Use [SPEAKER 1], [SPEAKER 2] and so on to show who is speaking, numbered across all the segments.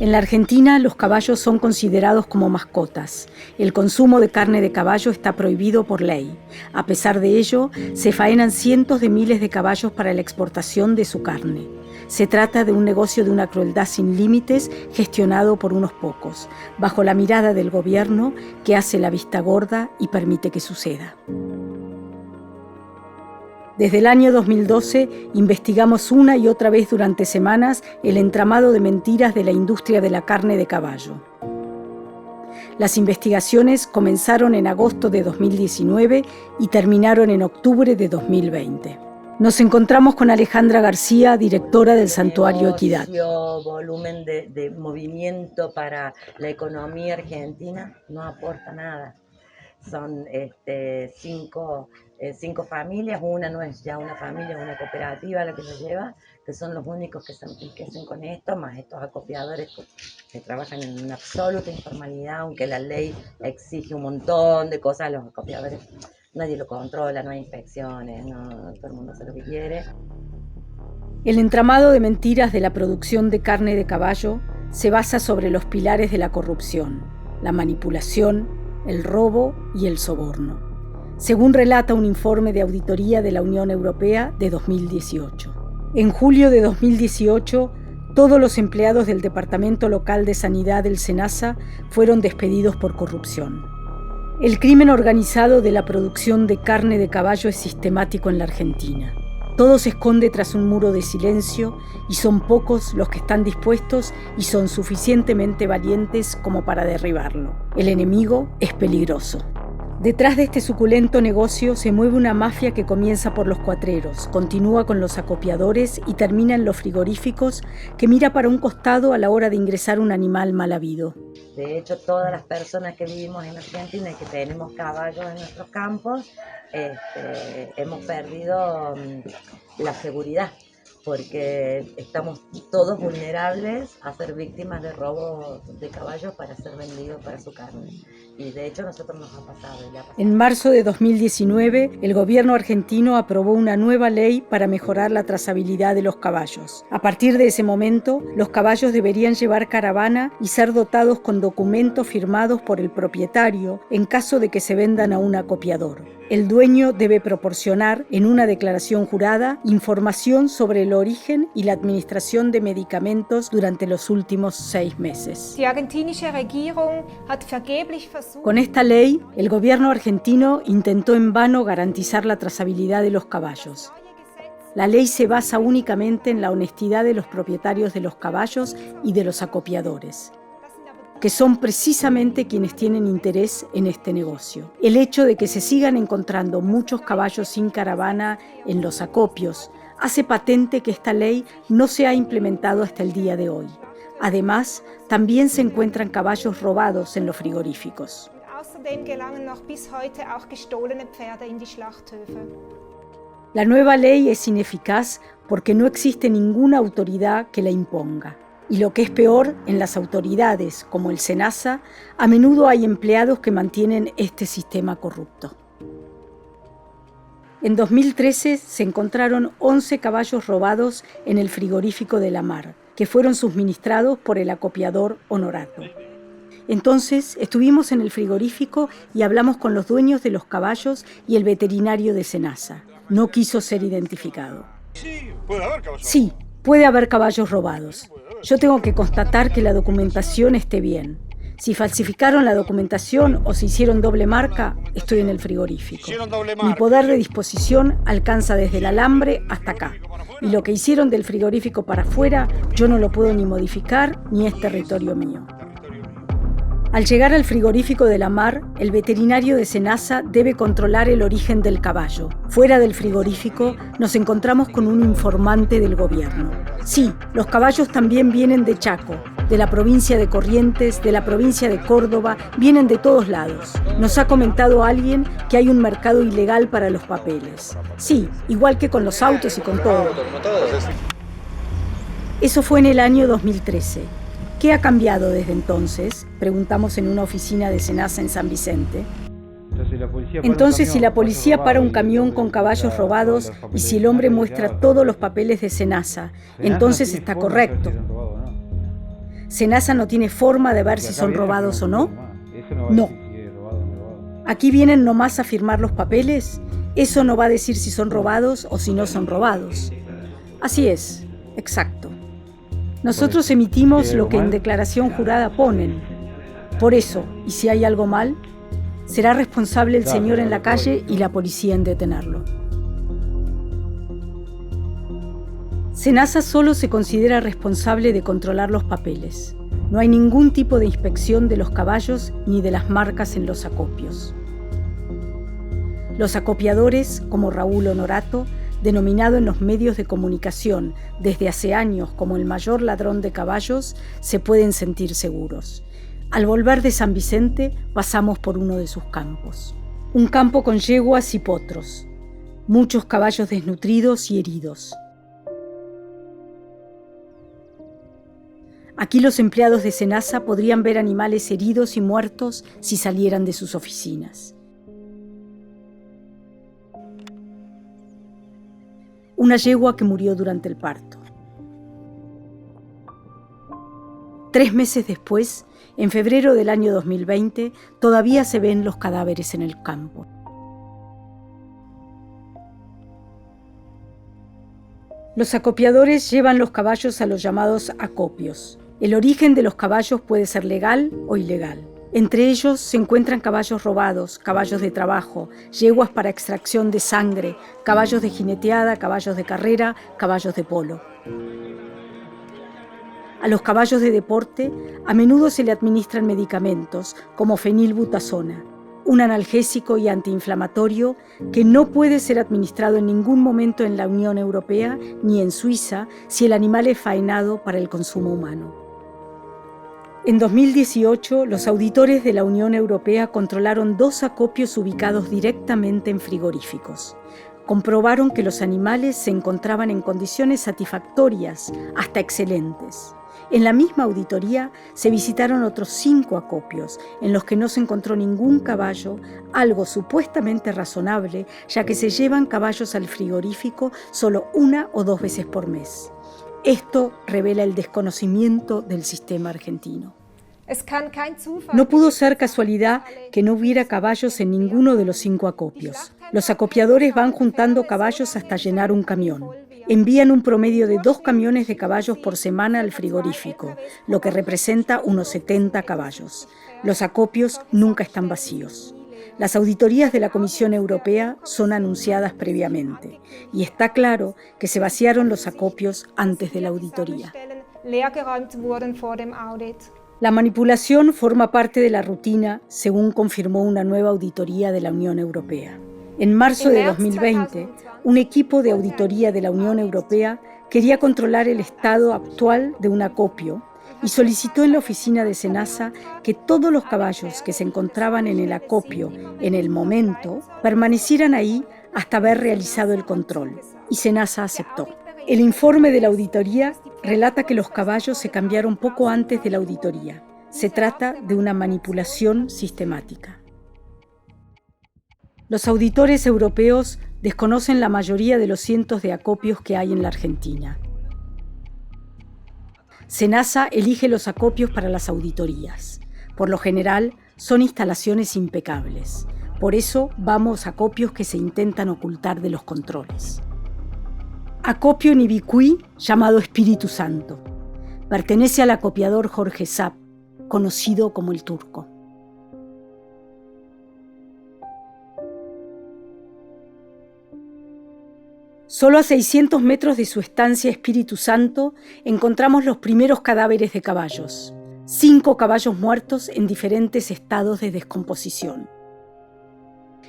[SPEAKER 1] En la Argentina, los caballos son considerados como mascotas. El consumo de carne de caballo está prohibido por ley. A pesar de ello, se faenan cientos de miles de caballos para la exportación de su carne. Se trata de un negocio de una crueldad sin límites gestionado por unos pocos, bajo la mirada del gobierno que hace la vista gorda y permite que suceda. Desde el año 2012 investigamos una y otra vez durante semanas el entramado de mentiras de la industria de la carne de caballo. Las investigaciones comenzaron en agosto de 2019 y terminaron en octubre de 2020. Nos encontramos con Alejandra García, directora del Santuario Equidad.
[SPEAKER 2] Volumen de movimiento para la economía argentina no aporta nada. Son cinco familias, una no es ya una familia, es una cooperativa la que se lleva, que son los únicos que se enriquecen con esto, más estos acopiadores que trabajan en una absoluta informalidad, aunque la ley exige un montón de cosas a los acopiadores. Nadie lo controla, no hay inspecciones, no, todo el mundo hace lo que quiere.
[SPEAKER 1] El entramado de mentiras de la producción de carne de caballo se basa sobre los pilares de la corrupción, la manipulación, el robo y el soborno, según relata un informe de auditoría de la Unión Europea de 2018. En julio de 2018, todos los empleados del Departamento Local de Sanidad del SENASA fueron despedidos por corrupción. El crimen organizado de la producción de carne de caballo es sistemático en la Argentina. Todo se esconde tras un muro de silencio y son pocos los que están dispuestos y son suficientemente valientes como para derribarlo. El enemigo es peligroso. Detrás de este suculento negocio se mueve una mafia que comienza por los cuatreros, continúa con los acopiadores y termina en los frigoríficos, que mira para un costado a la hora de ingresar un animal mal habido.
[SPEAKER 2] De hecho, todas las personas que vivimos en Argentina y que tenemos caballos en nuestros campos, hemos perdido la seguridad, porque estamos todos vulnerables a ser víctimas de robos de caballos para ser vendidos para su carne. Y de hecho a nosotros nos ha pasado.
[SPEAKER 1] En marzo de 2019, el gobierno argentino aprobó una nueva ley para mejorar la trazabilidad de los caballos. A partir de ese momento, los caballos deberían llevar caravana y ser dotados con documentos firmados por el propietario en caso de que se vendan a un acopiador. El dueño debe proporcionar, en una declaración jurada, información sobre el origen y la administración de medicamentos durante los últimos 6 meses. Con esta ley, el gobierno argentino intentó en vano garantizar la trazabilidad de los caballos. La ley se basa únicamente en la honestidad de los propietarios de los caballos y de los acopiadores, que son precisamente quienes tienen interés en este negocio. El hecho de que se sigan encontrando muchos caballos sin caravana en los acopios hace patente que esta ley no se ha implementado hasta el día de hoy. Además, también se encuentran caballos robados en los frigoríficos. La nueva ley es ineficaz porque no existe ninguna autoridad que la imponga. Y lo que es peor, en las autoridades, como el SENASA, a menudo hay empleados que mantienen este sistema corrupto. En 2013 se encontraron 11 caballos robados en el frigorífico de La Mar, que fueron suministrados por el acopiador Honorato. Entonces estuvimos en el frigorífico y hablamos con los dueños de los caballos y el veterinario de SENASA. No quiso ser identificado. Sí, puede haber caballos robados. Yo tengo que constatar que la documentación esté bien. Si falsificaron la documentación o si hicieron doble marca, estoy en el frigorífico. Mi poder de disposición alcanza desde el alambre hasta acá. Y lo que hicieron del frigorífico para afuera, yo no lo puedo ni modificar ni es territorio mío. Al llegar al frigorífico de La Mar, el veterinario de SENASA debe controlar el origen del caballo. Fuera del frigorífico nos encontramos con un informante del gobierno. Sí, los caballos también vienen de Chaco, de la provincia de Corrientes, de la provincia de Córdoba, vienen de todos lados. Nos ha comentado alguien que hay un mercado ilegal para los papeles. Sí, igual que con los autos y con todo. Eso fue en el año 2013. ¿Qué ha cambiado desde entonces?, preguntamos en una oficina de SENASA en San Vicente. Entonces, si la policía para un camión con caballos robados y si el hombre muestra todos los papeles de SENASA, entonces está correcto. ¿SENASA no tiene forma de ver si son robados o no? No. Aquí vienen nomás a firmar los papeles. Eso no va a decir si son robados o si no son robados. Así es, exacto. Nosotros emitimos lo que en declaración jurada ponen. Por eso, y si hay algo mal, será responsable el señor en la calle y la policía en detenerlo. SENASA solo se considera responsable de controlar los papeles. No hay ningún tipo de inspección de los caballos ni de las marcas en los acopios. Los acopiadores, como Raúl Honorato, denominado en los medios de comunicación desde hace años como el mayor ladrón de caballos, se pueden sentir seguros. Al volver de San Vicente, pasamos por uno de sus campos. Un campo con yeguas y potros. Muchos caballos desnutridos y heridos. Aquí los empleados de SENASA podrían ver animales heridos y muertos si salieran de sus oficinas. Una yegua que murió durante el parto. 3 meses después, en febrero del año 2020, todavía se ven los cadáveres en el campo. Los acopiadores llevan los caballos a los llamados acopios. El origen de los caballos puede ser legal o ilegal. Entre ellos se encuentran caballos robados, caballos de trabajo, yeguas para extracción de sangre, caballos de jineteada, caballos de carrera, caballos de polo. A los caballos de deporte a menudo se le administran medicamentos como fenilbutazona, un analgésico y antiinflamatorio que no puede ser administrado en ningún momento en la Unión Europea ni en Suiza si el animal es faenado para el consumo humano. En 2018, los auditores de la Unión Europea controlaron 2 acopios ubicados directamente en frigoríficos. Comprobaron que los animales se encontraban en condiciones satisfactorias, hasta excelentes. En la misma auditoría se visitaron otros 5 acopios, en los que no se encontró ningún caballo, algo supuestamente razonable, ya que se llevan caballos al frigorífico solo 1 o 2 veces por mes. Esto revela el desconocimiento del sistema argentino. No pudo ser casualidad que no hubiera caballos en ninguno de los 5 acopios. Los acopiadores van juntando caballos hasta llenar un camión. Envían un promedio de 2 camiones de caballos por semana al frigorífico, lo que representa unos 70 caballos. Los acopios nunca están vacíos. Las auditorías de la Comisión Europea son anunciadas previamente, y está claro que se vaciaron los acopios antes de la auditoría. La manipulación forma parte de la rutina, según confirmó una nueva auditoría de la Unión Europea. En marzo de 2020, un equipo de auditoría de la Unión Europea quería controlar el estado actual de un acopio y solicitó en la oficina de SENASA que todos los caballos que se encontraban en el acopio en el momento permanecieran ahí hasta haber realizado el control, y SENASA aceptó. El informe de la auditoría relata que los caballos se cambiaron poco antes de la auditoría. Se trata de una manipulación sistemática. Los auditores europeos desconocen la mayoría de los cientos de acopios que hay en la Argentina. SENASA elige los acopios para las auditorías. Por lo general, son instalaciones impecables. Por eso vamos a acopios que se intentan ocultar de los controles. Acopio en Ibicuí, llamado Espíritu Santo. Pertenece al acopiador Jorge Sapp, conocido como el Turco. Solo a 600 metros de su estancia Espíritu Santo encontramos los primeros cadáveres de caballos. 5 caballos muertos en diferentes estados de descomposición.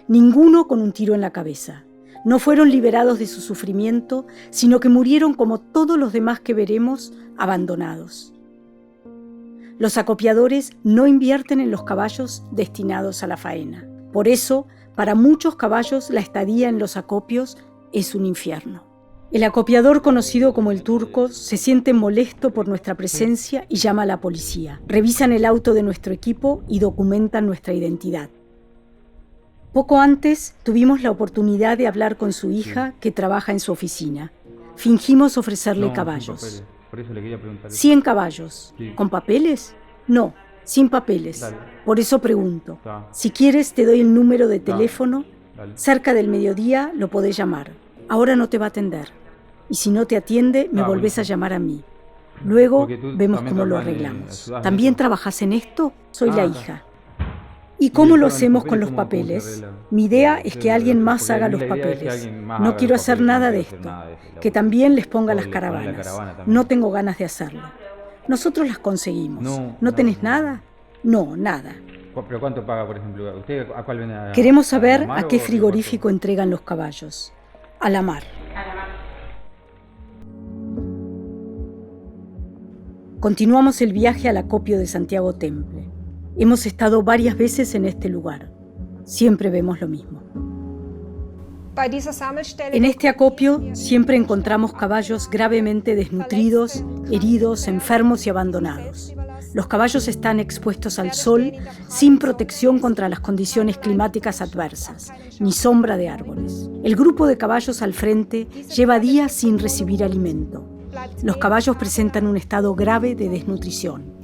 [SPEAKER 1] Ninguno con un tiro en la cabeza. No fueron liberados de su sufrimiento, sino que murieron como todos los demás que veremos, abandonados. Los acopiadores no invierten en los caballos destinados a la faena. Por eso, para muchos caballos, la estadía en los acopios es un infierno. El acopiador conocido como el Turco se siente molesto por nuestra presencia y llama a la policía. Revisan el auto de nuestro equipo y documentan nuestra identidad. Poco antes tuvimos la oportunidad de hablar con su hija que trabaja en su oficina. Fingimos ofrecerle caballos.
[SPEAKER 3] Por eso le quería preguntar.
[SPEAKER 1] 100 caballos.
[SPEAKER 3] Sí.
[SPEAKER 1] ¿Con papeles? No, sin papeles.
[SPEAKER 3] Dale.
[SPEAKER 1] Por eso pregunto.
[SPEAKER 3] Está.
[SPEAKER 1] Si quieres, te doy el número de
[SPEAKER 3] Dale.
[SPEAKER 1] teléfono.
[SPEAKER 3] Dale.
[SPEAKER 1] Cerca del mediodía lo podés llamar. Ahora no te va a atender. Y si no te atiende, me volvés
[SPEAKER 3] buenísimo.
[SPEAKER 1] a llamar a mí. Luego
[SPEAKER 3] Porque tú
[SPEAKER 1] vemos
[SPEAKER 3] también
[SPEAKER 1] cómo lo
[SPEAKER 3] trabajás
[SPEAKER 1] arreglamos.
[SPEAKER 3] ayudás en
[SPEAKER 1] ¿También
[SPEAKER 3] eso?
[SPEAKER 1] trabajas en esto? Soy la
[SPEAKER 3] está.
[SPEAKER 1] hija. ¿Y
[SPEAKER 3] Y
[SPEAKER 1] cómo
[SPEAKER 3] el
[SPEAKER 1] lo
[SPEAKER 3] pago en
[SPEAKER 1] hacemos
[SPEAKER 3] papeles,
[SPEAKER 1] con los
[SPEAKER 3] ¿cómo se
[SPEAKER 1] papeles?
[SPEAKER 3] arregla?
[SPEAKER 1] Mi idea es
[SPEAKER 3] Sí,
[SPEAKER 1] que alguien más
[SPEAKER 3] porque
[SPEAKER 1] haga
[SPEAKER 3] a mí
[SPEAKER 1] los
[SPEAKER 3] la idea es que
[SPEAKER 1] papeles.
[SPEAKER 3] alguien más
[SPEAKER 1] No
[SPEAKER 3] haga
[SPEAKER 1] quiero
[SPEAKER 3] los
[SPEAKER 1] hacer
[SPEAKER 3] papeles,
[SPEAKER 1] nada
[SPEAKER 3] no
[SPEAKER 1] de
[SPEAKER 3] quiero hacer
[SPEAKER 1] esto.
[SPEAKER 3] nada de ese
[SPEAKER 1] Que
[SPEAKER 3] laburo.
[SPEAKER 1] también les ponga
[SPEAKER 3] O
[SPEAKER 1] las
[SPEAKER 3] le ponen la
[SPEAKER 1] caravanas.
[SPEAKER 3] caravana también.
[SPEAKER 1] No tengo ganas de hacerlo. Nosotros las conseguimos. ¿No tenés nada? No, nada.
[SPEAKER 3] ¿Pero cuánto paga, por ejemplo? ¿Usted a cuál vende?
[SPEAKER 1] Queremos saber
[SPEAKER 3] la mar
[SPEAKER 1] a qué
[SPEAKER 3] o
[SPEAKER 1] frigorífico entregan los caballos. A la mar. Continuamos el viaje al acopio de Santiago Temple. Hemos estado varias veces en este lugar. Siempre vemos lo mismo. En este acopio siempre encontramos caballos gravemente desnutridos, heridos, enfermos y abandonados. Los caballos están expuestos al sol, sin protección contra las condiciones climáticas adversas, ni sombra de árboles. El grupo de caballos al frente lleva días sin recibir alimento. Los caballos presentan un estado grave de desnutrición.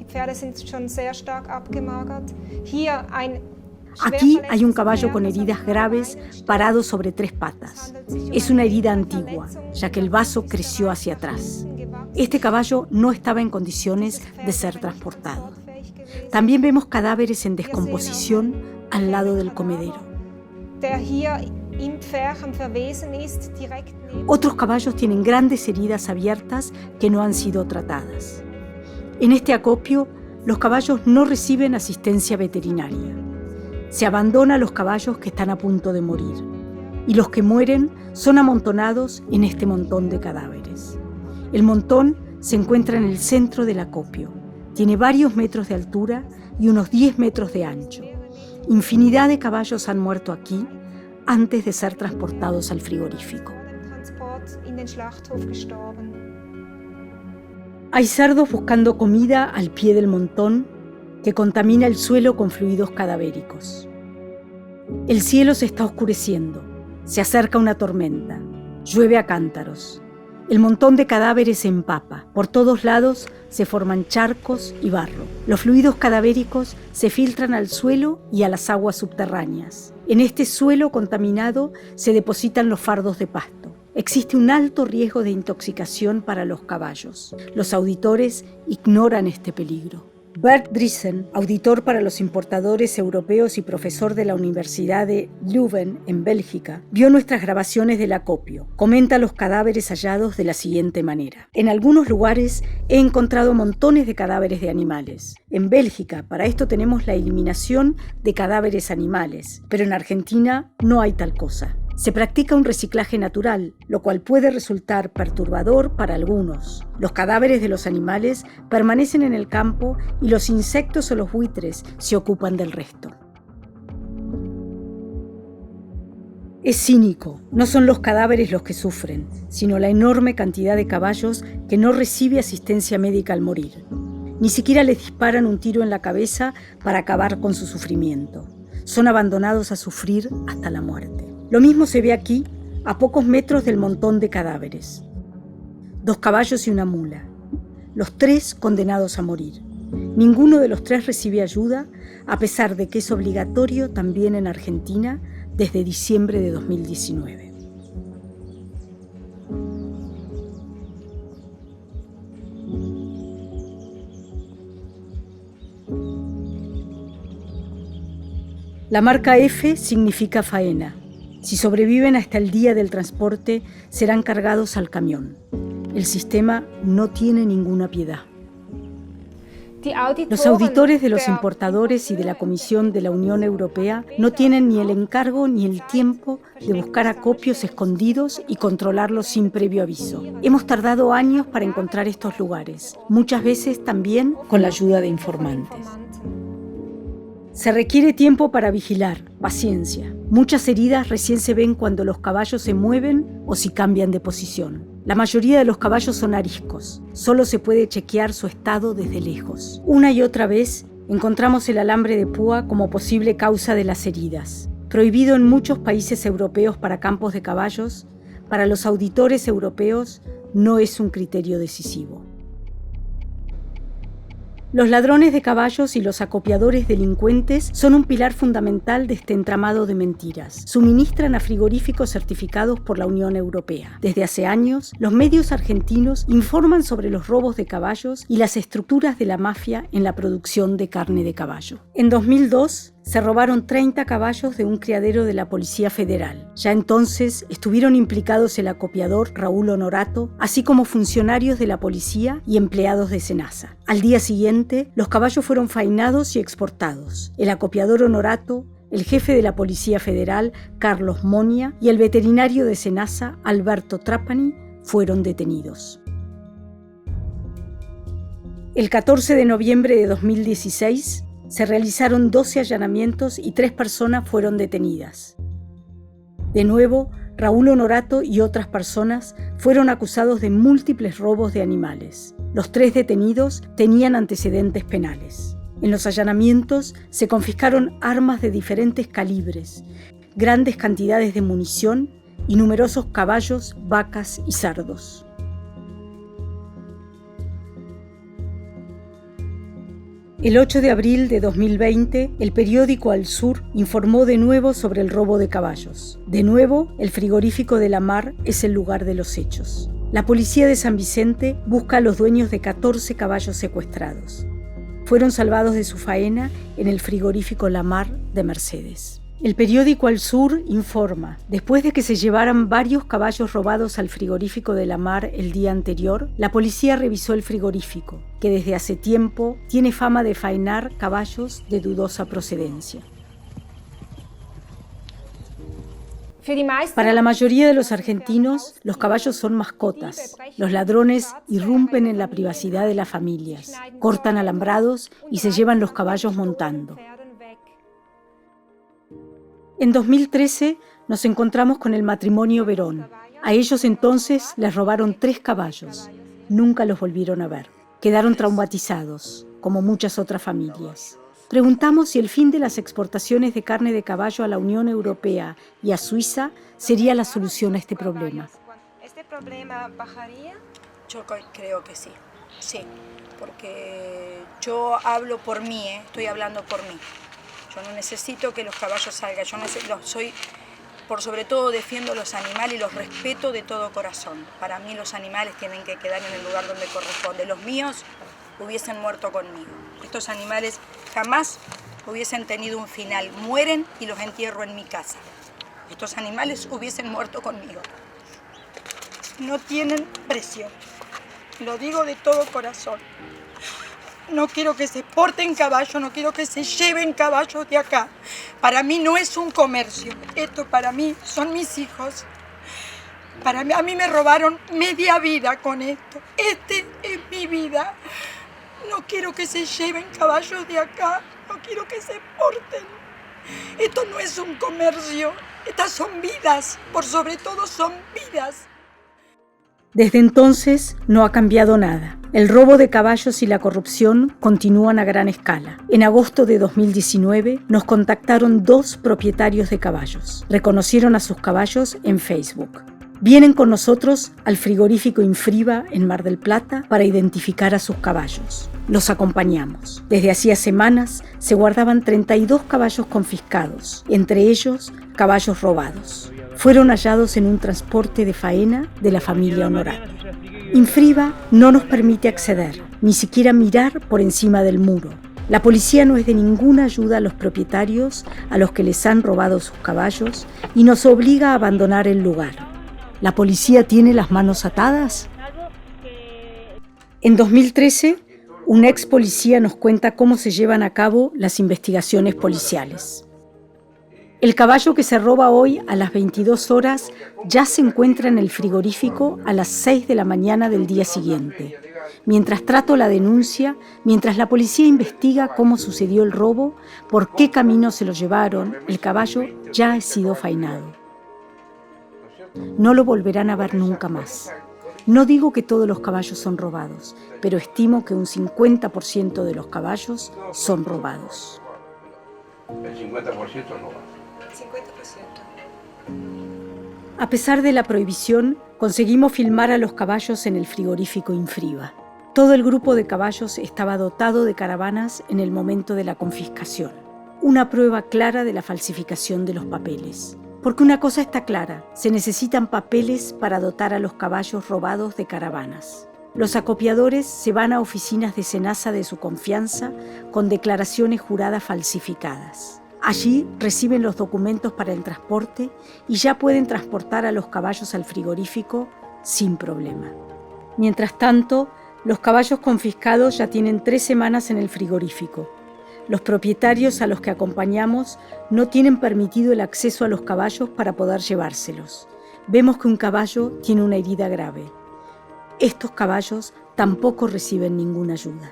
[SPEAKER 1] Aquí hay un caballo con heridas graves parado sobre 3 patas. Es una herida antigua, ya que el vaso creció hacia atrás. Este caballo no estaba en condiciones de ser transportado. También vemos cadáveres en descomposición al lado del comedero. Otros caballos tienen grandes heridas abiertas que no han sido tratadas. En este acopio, los caballos no reciben asistencia veterinaria. Se abandona a los caballos que están a punto de morir, y los que mueren son amontonados en este montón de cadáveres. El montón se encuentra en el centro del acopio. Tiene varios metros de altura y unos 10 metros de ancho. Infinidad de caballos han muerto aquí antes de ser transportados al frigorífico. Hay cerdos buscando comida al pie del montón que contamina el suelo con fluidos cadavéricos. El cielo se está oscureciendo. Se acerca una tormenta. Llueve a cántaros. El montón de cadáveres se empapa. Por todos lados se forman charcos y barro. Los fluidos cadavéricos se filtran al suelo y a las aguas subterráneas. En este suelo contaminado se depositan los fardos de pasto. Existe un alto riesgo de intoxicación para los caballos. Los auditores ignoran este peligro. Bert Driessen, auditor para los importadores europeos y profesor de la Universidad de Leuven, en Bélgica, vio nuestras grabaciones del acopio. Comenta los cadáveres hallados de la siguiente manera. En algunos lugares he encontrado montones de cadáveres de animales. En Bélgica, para esto tenemos la eliminación de cadáveres animales, pero en Argentina no hay tal cosa. Se practica un reciclaje natural, lo cual puede resultar perturbador para algunos. Los cadáveres de los animales permanecen en el campo y los insectos o los buitres se ocupan del resto. Es cínico, no son los cadáveres los que sufren, sino la enorme cantidad de caballos que no recibe asistencia médica al morir. Ni siquiera les disparan un tiro en la cabeza para acabar con su sufrimiento. Son abandonados a sufrir hasta la muerte. Lo mismo se ve aquí, a pocos metros del montón de cadáveres. 2 caballos y una mula. Los 3 condenados a morir. Ninguno de los 3 recibe ayuda, a pesar de que es obligatorio también en Argentina desde diciembre de 2019. La marca F significa faena. Si sobreviven hasta el día del transporte, serán cargados al camión. El sistema no tiene ninguna piedad. Los auditores de los importadores y de la Comisión de la Unión Europea no tienen ni el encargo ni el tiempo de buscar acopios escondidos y controlarlos sin previo aviso. Hemos tardado años para encontrar estos lugares, muchas veces también con la ayuda de informantes. Se requiere tiempo para vigilar, paciencia. Muchas heridas recién se ven cuando los caballos se mueven o si cambian de posición. La mayoría de los caballos son ariscos. Solo se puede chequear su estado desde lejos. Una y otra vez encontramos el alambre de púa como posible causa de las heridas. Prohibido en muchos países europeos para campos de caballos, para los auditores europeos no es un criterio decisivo. Los ladrones de caballos y los acopiadores delincuentes son un pilar fundamental de este entramado de mentiras. Suministran a frigoríficos certificados por la Unión Europea. Desde hace años, los medios argentinos informan sobre los robos de caballos y las estructuras de la mafia en la producción de carne de caballo. En 2002, se robaron 30 caballos de un criadero de la Policía Federal. Ya entonces estuvieron implicados el acopiador Raúl Honorato, así como funcionarios de la policía y empleados de Senasa. Al día siguiente, los caballos fueron faenados y exportados. El acopiador Honorato, el jefe de la Policía Federal, Carlos Monia, y el veterinario de Senasa, Alberto Trapani, fueron detenidos. El 14 de noviembre de 2016, se realizaron 12 allanamientos y 3 personas fueron detenidas. De nuevo, Raúl Honorato y otras personas fueron acusados de múltiples robos de animales. Los 3 detenidos tenían antecedentes penales. En los allanamientos se confiscaron armas de diferentes calibres, grandes cantidades de munición y numerosos caballos, vacas y cerdos. El 8 de abril de 2020, el periódico Al Sur informó de nuevo sobre el robo de caballos. De nuevo, el frigorífico de la Mar es el lugar de los hechos. La policía de San Vicente busca a los dueños de 14 caballos secuestrados. Fueron salvados de su faena en el frigorífico La Mar de Mercedes. El periódico Al Sur informa, después de que se llevaran varios caballos robados al frigorífico de La Mar el día anterior, la policía revisó el frigorífico, que desde hace tiempo tiene fama de faenar caballos de dudosa procedencia. Para la mayoría de los argentinos, los caballos son mascotas. Los ladrones irrumpen en la privacidad de las familias, cortan alambrados y se llevan los caballos montando. En 2013 nos encontramos con el matrimonio Verón. A ellos entonces les robaron 3 caballos. Nunca los volvieron a ver. Quedaron traumatizados, como muchas otras familias. Preguntamos si el fin de las exportaciones de carne de caballo a la Unión Europea y a Suiza sería la solución a este problema.
[SPEAKER 4] ¿Este problema bajaría? Yo creo que sí, porque yo hablo por mí, estoy hablando por mí. Yo no necesito que los caballos salgan, por sobre todo defiendo los animales y los respeto de todo corazón. Para mí los animales tienen que quedar en el lugar donde corresponde. Los míos hubiesen muerto conmigo. Estos animales jamás hubiesen tenido un final. Mueren y los entierro en mi casa. Estos animales hubiesen muerto conmigo. No tienen precio. Lo digo de todo corazón. No quiero que se porten caballos, no quiero que se lleven caballos de acá. Para mí no es un comercio. Esto para mí son mis hijos. A mí me robaron media vida con esto. Este es mi vida. No quiero que se lleven caballos de acá. No quiero que se porten. Esto no es un comercio. Estas son vidas. Por sobre todo son vidas.
[SPEAKER 1] Desde entonces no ha cambiado nada. El robo de caballos y la corrupción continúan a gran escala. En agosto de 2019 nos contactaron 2 propietarios de caballos. Reconocieron a sus caballos en Facebook. Vienen con nosotros al frigorífico Infriva en Mar del Plata para identificar a sus caballos. Los acompañamos. Desde hacía semanas se guardaban 32 caballos confiscados, entre ellos caballos robados. Fueron hallados en un transporte de faena de la familia Honorato. Infriva no nos permite acceder, ni siquiera mirar por encima del muro. La policía no es de ninguna ayuda a los propietarios a los que les han robado sus caballos y nos obliga a abandonar el lugar. ¿La policía tiene las manos atadas? En 2013, un ex policía nos cuenta cómo se llevan a cabo las investigaciones policiales. El caballo que se roba hoy a las 22 horas ya se encuentra en el frigorífico a las 6 de la mañana del día siguiente. Mientras trato la denuncia, mientras la policía investiga cómo sucedió el robo, por qué camino se lo llevaron, el caballo ya ha sido faenado. No lo volverán a ver nunca más. No digo que todos los caballos son robados, pero estimo que un 50% de los caballos son robados.
[SPEAKER 5] El 50% robado.
[SPEAKER 4] 50%.
[SPEAKER 1] A pesar de la prohibición, conseguimos filmar a los caballos en el frigorífico Infriva. Todo el grupo de caballos estaba dotado de caravanas en el momento de la confiscación. Una prueba clara de la falsificación de los papeles. Porque una cosa está clara, se necesitan papeles para dotar a los caballos robados de caravanas. Los acopiadores se van a oficinas de SENASA de su confianza con declaraciones juradas falsificadas. Allí reciben los documentos para el transporte y ya pueden transportar a los caballos al frigorífico sin problema. Mientras tanto, los caballos confiscados ya tienen 3 semanas en el frigorífico. Los propietarios a los que acompañamos no tienen permitido el acceso a los caballos para poder llevárselos. Vemos que un caballo tiene una herida grave. Estos caballos tampoco reciben ninguna ayuda.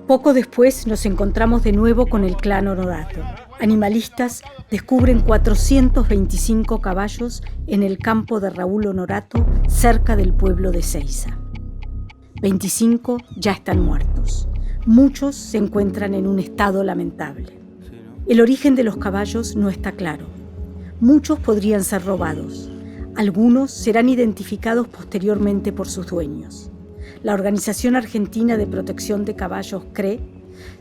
[SPEAKER 1] Poco después nos encontramos de nuevo con el clan Honorato. Animalistas descubren 425 caballos en el campo de Raúl Honorato, cerca del pueblo de Ezeiza. 25 ya están muertos. Muchos se encuentran en un estado lamentable. El origen de los caballos no está claro. Muchos podrían ser robados. Algunos serán identificados posteriormente por sus dueños. La Organización Argentina de Protección de Caballos, CRE,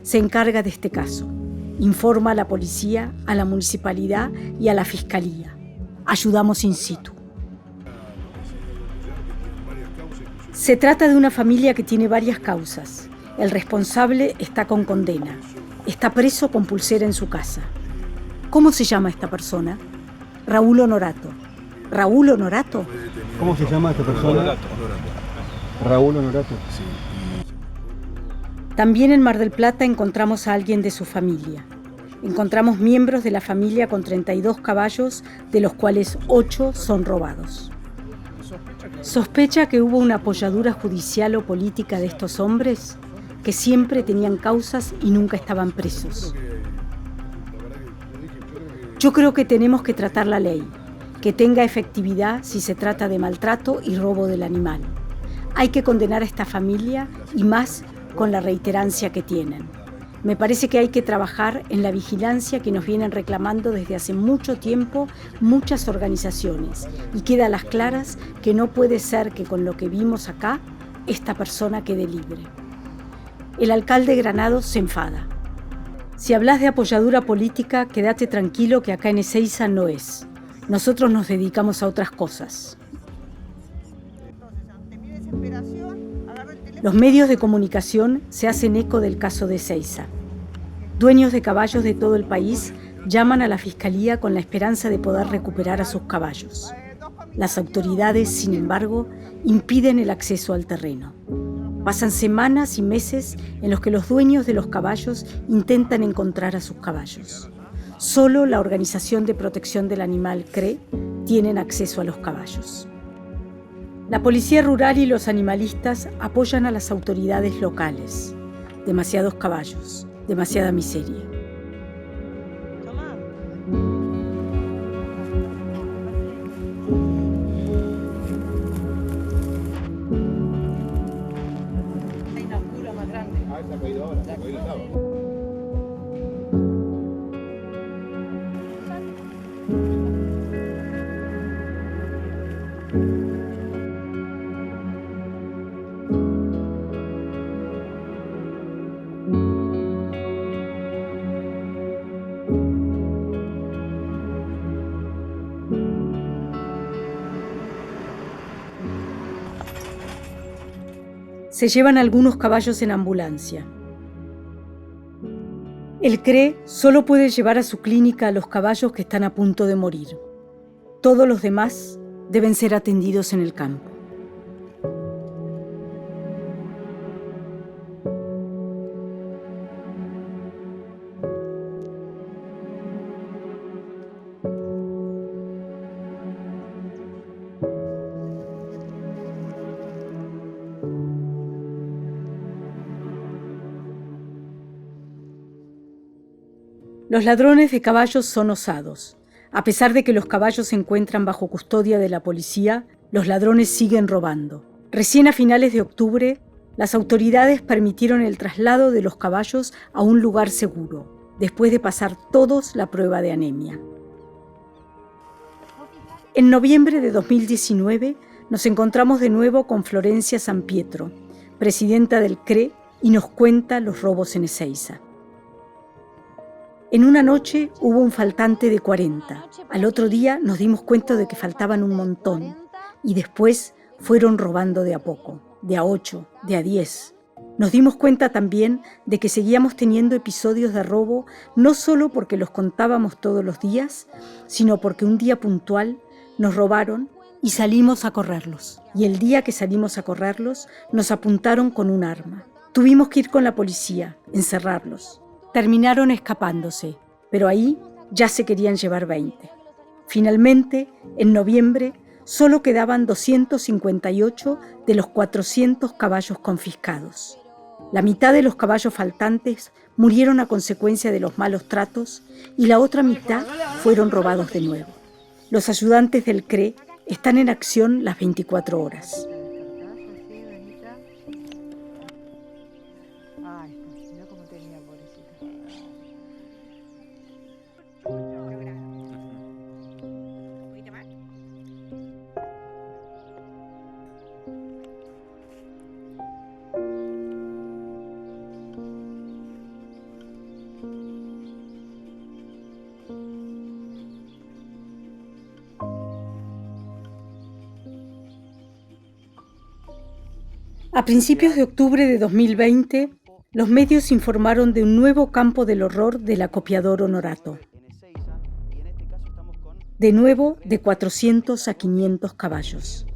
[SPEAKER 1] se encarga de este caso. Informa a la policía, a la municipalidad y a la fiscalía. Ayudamos in situ. Se trata de una familia que tiene varias causas. El responsable está con condena. Está preso con pulsera en su casa. ¿Cómo se llama esta persona? Raúl Honorato. ¿Raúl Honorato?
[SPEAKER 6] ¿Cómo se llama esta persona? Raúl Honorato. Sí.
[SPEAKER 1] También en Mar del Plata encontramos a alguien de su familia. Encontramos miembros de la familia con 32 caballos, de los cuales 8 son robados. ¿Sospecha que hubo una apoyadura judicial o política de estos hombres? Que siempre tenían causas y nunca estaban presos. Yo creo que tenemos que tratar la ley, que tenga efectividad si se trata de maltrato y robo del animal. Hay que condenar a esta familia y más con la reiterancia que tienen. Me parece que hay que trabajar en la vigilancia que nos vienen reclamando desde hace mucho tiempo muchas organizaciones y queda a las claras que no puede ser que con lo que vimos acá esta persona quede libre. El alcalde Granados se enfada. Si hablas de apoyadura política, quédate tranquilo que acá en Ezeiza no es. Nosotros nos dedicamos a otras cosas. Los medios de comunicación se hacen eco del caso de Ezeiza. Dueños de caballos de todo el país llaman a la fiscalía con la esperanza de poder recuperar a sus caballos. Las autoridades, sin embargo, impiden el acceso al terreno. Pasan semanas y meses en los que los dueños de los caballos intentan encontrar a sus caballos. Solo la Organización de Protección del Animal, CRE, tienen acceso a los caballos. La Policía Rural y los animalistas apoyan a las autoridades locales. Demasiados caballos, demasiada miseria. Se llevan algunos caballos en ambulancia. El CRE solo puede llevar a su clínica a los caballos que están a punto de morir. Todos los demás deben ser atendidos en el campo. Los ladrones de caballos son osados. A pesar de que los caballos se encuentran bajo custodia de la policía, los ladrones siguen robando. Recién a finales de octubre, las autoridades permitieron el traslado de los caballos a un lugar seguro, después de pasar todos la prueba de anemia. En noviembre de 2019, nos encontramos de nuevo con Florencia San Pietro, presidenta del CRE, y nos cuenta los robos en Ezeiza. En una noche hubo un faltante de 40. Al otro día nos dimos cuenta de que faltaban un montón y después fueron robando de a poco, de a 8, de a 10. Nos dimos cuenta también de que seguíamos teniendo episodios de robo no solo porque los contábamos todos los días, sino porque un día puntual nos robaron y salimos a correrlos. Y el día que salimos a correrlos nos apuntaron con un arma. Tuvimos que ir con la policía, encerrarlos. Terminaron escapándose, pero ahí ya se querían llevar 20. Finalmente, en noviembre, solo quedaban 258 de los 400 caballos confiscados. La mitad de los caballos faltantes murieron a consecuencia de los malos tratos y la otra mitad fueron robados de nuevo. Los ayudantes del CRE están en acción las 24 horas. A principios de octubre de 2020, los medios informaron de un nuevo campo del horror del acopiador Honorato. De nuevo, de 400 a 500 caballos.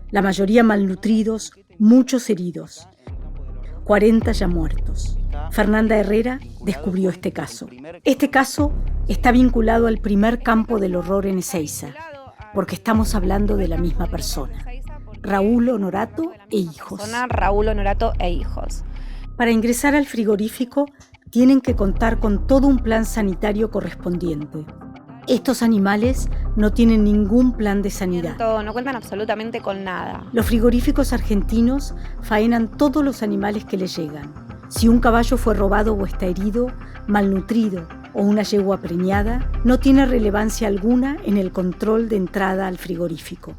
[SPEAKER 1] La mayoría malnutridos, muchos heridos. 40 ya muertos. Fernanda Herrera descubrió este caso. Este caso está vinculado al primer campo del horror en Ezeiza, porque estamos hablando de la misma persona. Raúl Honorato e hijos.
[SPEAKER 7] Raúl Honorato e hijos.
[SPEAKER 1] Para ingresar al frigorífico tienen que contar con todo un plan sanitario correspondiente. Estos animales no tienen ningún plan de sanidad.
[SPEAKER 7] No cuentan absolutamente con nada.
[SPEAKER 1] Los frigoríficos argentinos faenan todos los animales que les llegan. Si un caballo fue robado o está herido, malnutrido o una yegua preñada, no tiene relevancia alguna en el control de entrada al frigorífico.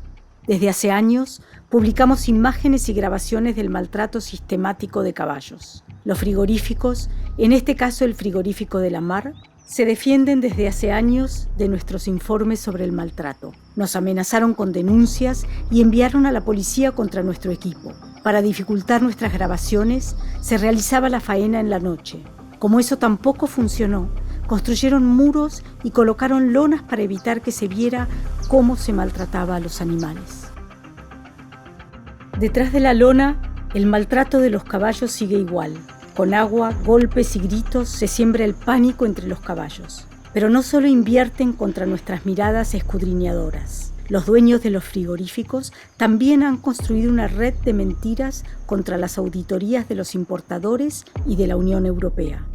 [SPEAKER 1] Desde hace años, publicamos imágenes y grabaciones del maltrato sistemático de caballos. Los frigoríficos, en este caso el frigorífico de la Mar, se defienden desde hace años de nuestros informes sobre el maltrato. Nos amenazaron con denuncias y enviaron a la policía contra nuestro equipo. Para dificultar nuestras grabaciones, se realizaba la faena en la noche. Como eso tampoco funcionó, construyeron muros y colocaron lonas para evitar que se viera cómo se maltrataba a los animales. Detrás de la lona, el maltrato de los caballos sigue igual. Con agua, golpes y gritos se siembra el pánico entre los caballos. Pero no solo invierten contra nuestras miradas escudriñadoras. Los dueños de los frigoríficos también han construido una red de mentiras contra las auditorías de los importadores y de la Unión Europea.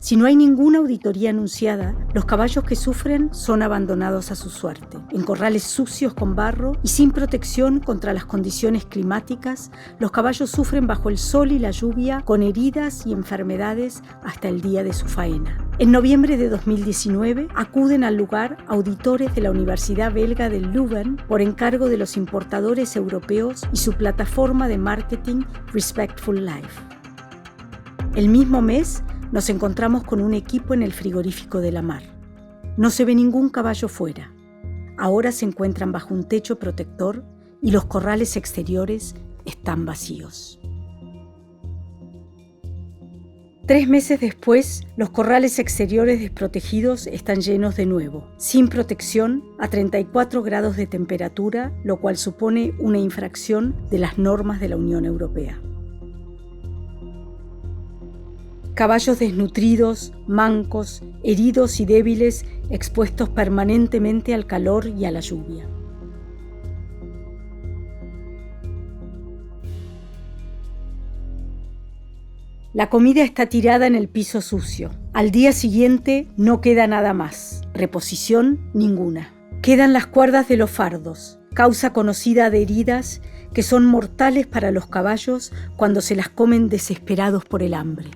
[SPEAKER 1] Si no hay ninguna auditoría anunciada, los caballos que sufren son abandonados a su suerte, en corrales sucios con barro y sin protección contra las condiciones climáticas. Los caballos sufren bajo el sol y la lluvia, con heridas y enfermedades hasta el día de su faena. En noviembre de 2019 acuden al lugar auditores de la Universidad Belga de Leuven por encargo de los importadores europeos y su plataforma de marketing Respectful Life. El mismo mes, nos encontramos con un equipo en el frigorífico de la Mar. No se ve ningún caballo fuera. Ahora se encuentran bajo un techo protector y los corrales exteriores están vacíos. 3 meses después, los corrales exteriores desprotegidos están llenos de nuevo, sin protección, a 34 grados de temperatura, lo cual supone una infracción de las normas de la Unión Europea. Caballos desnutridos, mancos, heridos y débiles, expuestos permanentemente al calor y a la lluvia. La comida está tirada en el piso sucio. Al día siguiente no queda nada más. Reposición ninguna. Quedan las cuerdas de los fardos, causa conocida de heridas que son mortales para los caballos cuando se las comen desesperados por el hambre.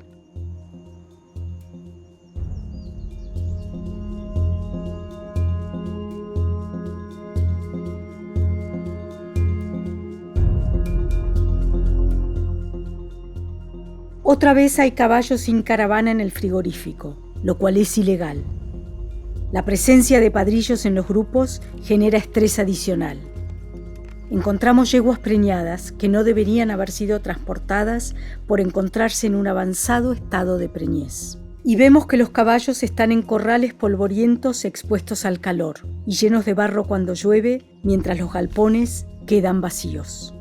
[SPEAKER 1] Otra vez hay caballos sin caravana en el frigorífico, lo cual es ilegal. La presencia de padrillos en los grupos genera estrés adicional. Encontramos yeguas preñadas que no deberían haber sido transportadas por encontrarse en un avanzado estado de preñez. Y vemos que los caballos están en corrales polvorientos expuestos al calor y llenos de barro cuando llueve, mientras los galpones quedan vacíos.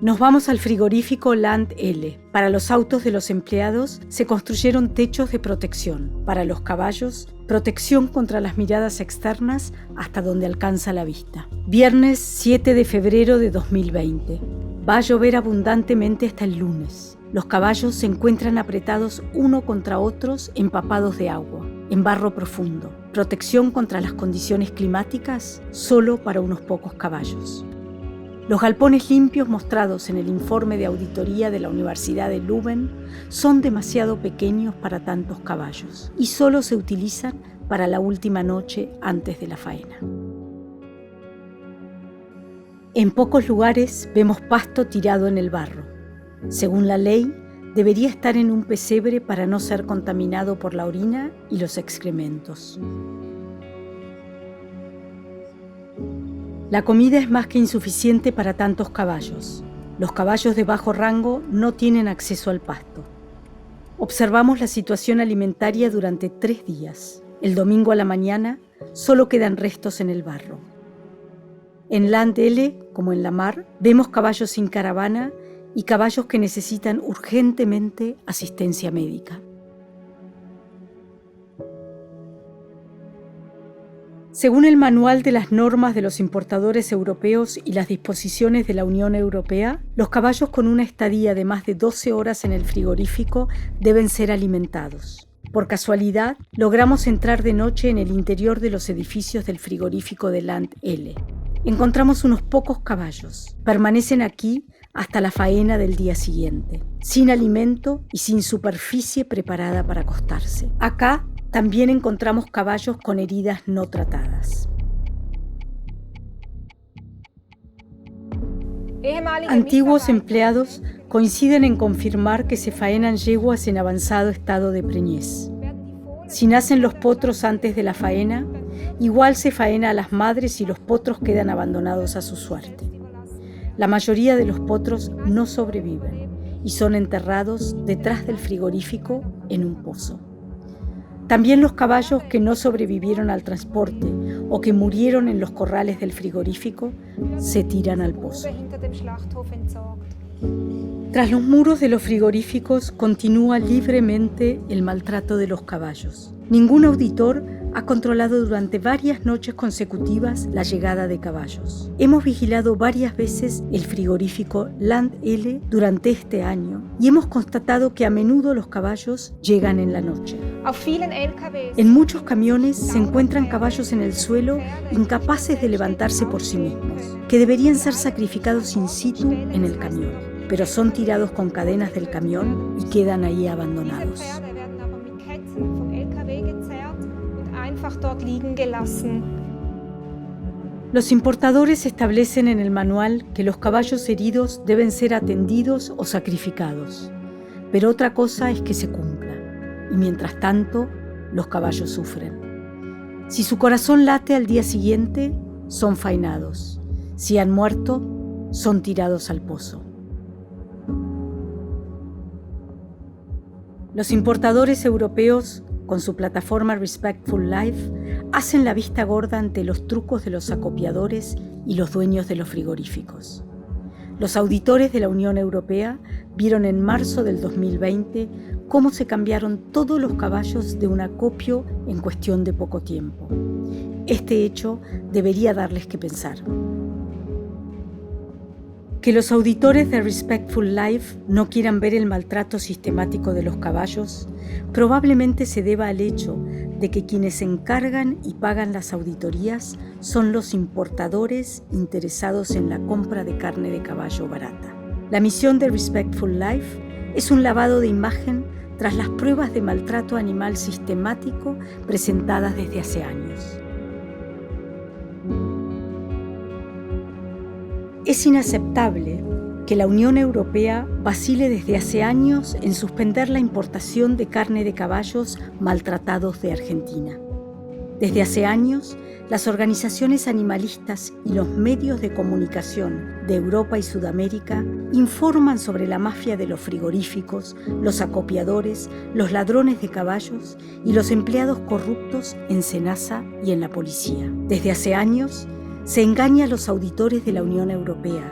[SPEAKER 1] Nos vamos al frigorífico Land L. Para los autos de los empleados se construyeron techos de protección. Para los caballos, protección contra las miradas externas hasta donde alcanza la vista. Viernes 7 de febrero de 2020. Va a llover abundantemente hasta el lunes. Los caballos se encuentran apretados uno contra otros, empapados de agua, en barro profundo. Protección contra las condiciones climáticas solo para unos pocos caballos. Los galpones limpios mostrados en el informe de auditoría de la Universidad de Leuven son demasiado pequeños para tantos caballos y solo se utilizan para la última noche antes de la faena. En pocos lugares vemos pasto tirado en el barro. Según la ley, debería estar en un pesebre para no ser contaminado por la orina y los excrementos. La comida es más que insuficiente para tantos caballos. Los caballos de bajo rango no tienen acceso al pasto. Observamos la situación alimentaria durante 3 días. El domingo a la mañana solo quedan restos en el barro. En Land L, como en la mar, vemos caballos sin caravana y caballos que necesitan urgentemente asistencia médica. Según el Manual de las Normas de los Importadores Europeos y las disposiciones de la Unión Europea, los caballos con una estadía de más de 12 horas en el frigorífico deben ser alimentados. Por casualidad, logramos entrar de noche en el interior de los edificios del frigorífico de Land L. Encontramos unos pocos caballos. Permanecen aquí hasta la faena del día siguiente, sin alimento y sin superficie preparada para acostarse. Acá también encontramos caballos con heridas no tratadas. Antiguos empleados coinciden en confirmar que se faenan yeguas en avanzado estado de preñez. Si nacen los potros antes de la faena, igual se faena a las madres y los potros quedan abandonados a su suerte. La mayoría de los potros no sobreviven y son enterrados detrás del frigorífico en un pozo. También los caballos que no sobrevivieron al transporte o que murieron en los corrales del frigorífico se tiran al pozo. Tras los muros de los frigoríficos continúa libremente el maltrato de los caballos. Ningún auditor ha controlado durante varias noches consecutivas la llegada de caballos. Hemos vigilado varias veces el frigorífico Land L durante este año y hemos constatado que a menudo los caballos llegan en la noche. En muchos camiones se encuentran caballos en el suelo incapaces de levantarse por sí mismos, que deberían ser sacrificados in situ en el camión, pero son tirados con cadenas del camión y quedan ahí abandonados. Los importadores establecen en el manual que los caballos heridos deben ser atendidos o sacrificados, pero otra cosa es que se cumpla, y mientras tanto, los caballos sufren. Si su corazón late al día siguiente, son faenados. Si han muerto, son tirados al pozo. Los importadores europeos, con su plataforma Respectful Life, hacen la vista gorda ante los trucos de los acopiadores y los dueños de los frigoríficos. Los auditores de la Unión Europea vieron en marzo del 2020 cómo se cambiaron todos los caballos de un acopio en cuestión de poco tiempo. Este hecho debería darles que pensar. Que los auditores de Respectful Life no quieran ver el maltrato sistemático de los caballos probablemente se deba al hecho de que quienes se encargan y pagan las auditorías son los importadores interesados en la compra de carne de caballo barata. La misión de Respectful Life es un lavado de imagen tras las pruebas de maltrato animal sistemático presentadas desde hace años. Es inaceptable que la Unión Europea vacile desde hace años en suspender la importación de carne de caballos maltratados de Argentina. Desde hace años, las organizaciones animalistas y los medios de comunicación de Europa y Sudamérica informan sobre la mafia de los frigoríficos, los acopiadores, los ladrones de caballos y los empleados corruptos en SENASA y en la policía. Desde hace años, se engaña a los auditores de la Unión Europea,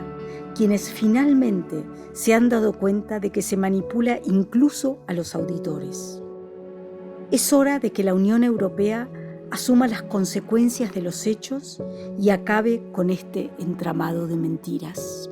[SPEAKER 1] quienes finalmente se han dado cuenta de que se manipula incluso a los auditores. Es hora de que la Unión Europea asuma las consecuencias de los hechos y acabe con este entramado de mentiras.